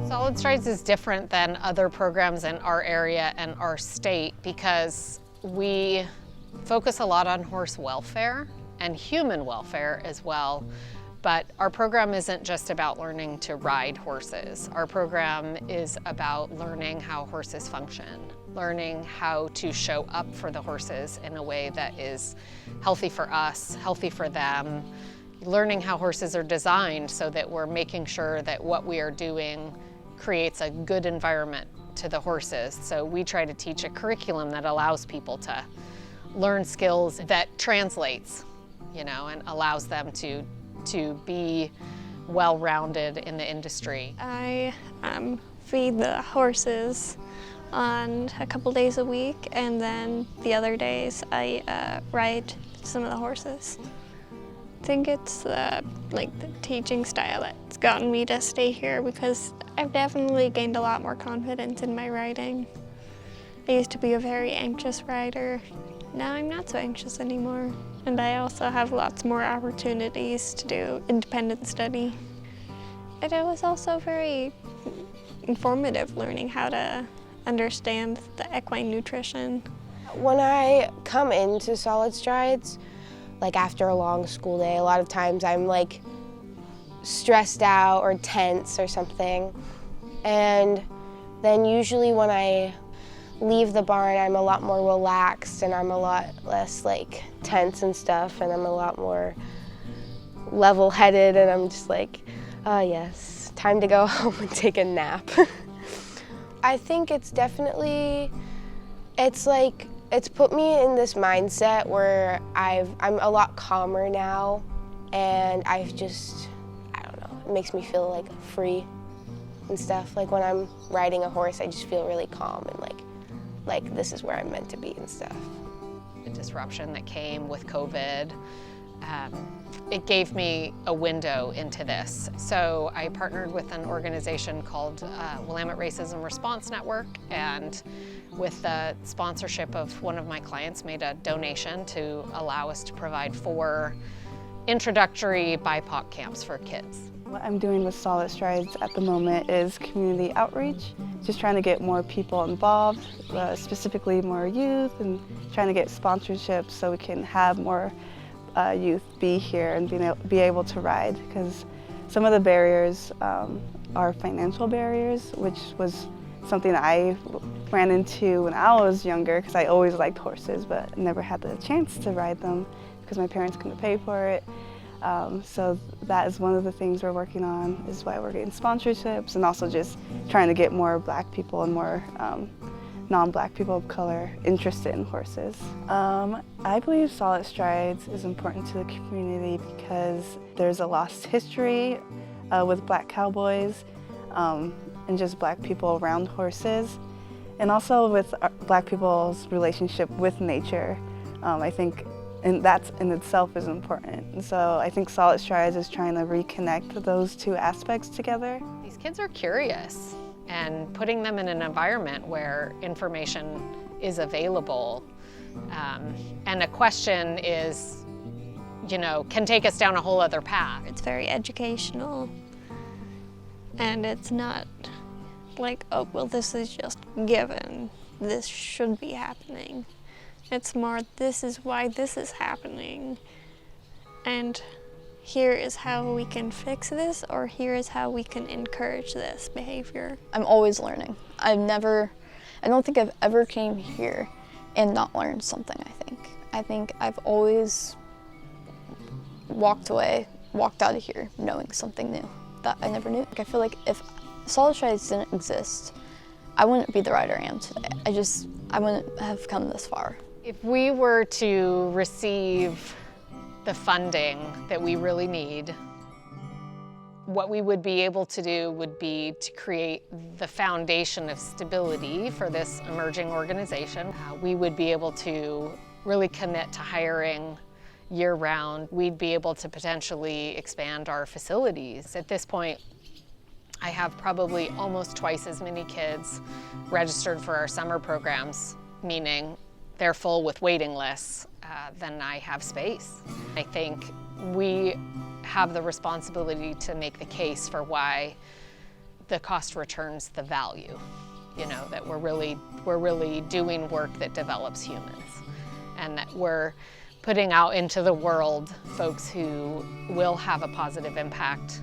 Solid Strides is different than other programs in our area and our state because we focus a lot on horse welfare and human welfare as well. But our program isn't just about learning to ride horses. Our program is about learning how horses function, learning how to show up for the horses in a way that is healthy for us, healthy for them, learning how horses are designed so that we're making sure that what we are doing creates a good environment to the horses. So we try to teach a curriculum that allows people to learn skills that translates, and allows them to be well-rounded in the industry. I feed the horses on a couple days a week, and then the other days I ride some of the horses. I think it's the teaching style that's gotten me to stay here because I've definitely gained a lot more confidence in my riding. I used to be a very anxious rider. Now I'm not so anxious anymore. And I also have lots more opportunities to do independent study. And it was also very informative learning how to understand the equine nutrition. When I come into Solid Strides, after a long school day, a lot of times I'm stressed out or tense or something. And then usually when I leave the barn, I'm a lot more relaxed and I'm a lot less tense and stuff, and I'm a lot more level-headed, and I'm just oh yes, time to go home and take a nap. I think it's definitely, it's put me in this mindset where I'm a lot calmer now, and I don't know, it makes me feel free and stuff. When I'm riding a horse, I just feel really calm and like this is where I'm meant to be and stuff. The disruption that came with COVID, it gave me a window into this. So I partnered with an organization called Willamette Racism Response Network, and with the sponsorship of one of my clients, made a donation to allow us to provide 4 introductory BIPOC camps for kids. What I'm doing with Solid Strides at the moment is community outreach, just trying to get more people involved, specifically more youth, and trying to get sponsorships so we can have more youth be here and be able to ride, because some of the barriers are financial barriers, which was something that I ran into when I was younger, because I always liked horses but never had the chance to ride them because my parents couldn't pay for it. So that is one of the things we're working on, is why we're getting sponsorships, and also just trying to get more Black people and more non-Black people of color interested in horses. I believe Solid Strides is important to the community because there's a lost history with Black cowboys and just Black people around horses, and also with Black people's relationship with nature. I think and that in itself is important. And so I think Solid Strides is trying to reconnect those 2 aspects together. These kids are curious, and putting them in an environment where information is available and a question is, can take us down a whole other path. It's very educational, and it's not oh, well, this is just given. This should be happening. It's more, this is why this is happening, and here is how we can fix this, or here is how we can encourage this behavior. I'm always learning. I don't think I've ever came here and not learned something, I think I've always walked out of here knowing something new that I never knew. I feel like if Solid Strides didn't exist, I wouldn't be the rider I am today. I wouldn't have come this far. If we were to receive the funding that we really need, what we would be able to do would be to create the foundation of stability for this emerging organization. We would be able to really commit to hiring year-round. We'd be able to potentially expand our facilities. At this point, I have probably almost twice as many kids registered for our summer programs, meaning they're full with waiting lists, than I have space. I think we have the responsibility to make the case for why the cost returns the value, you know, that we're really doing work that develops humans, and that we're putting out into the world folks who will have a positive impact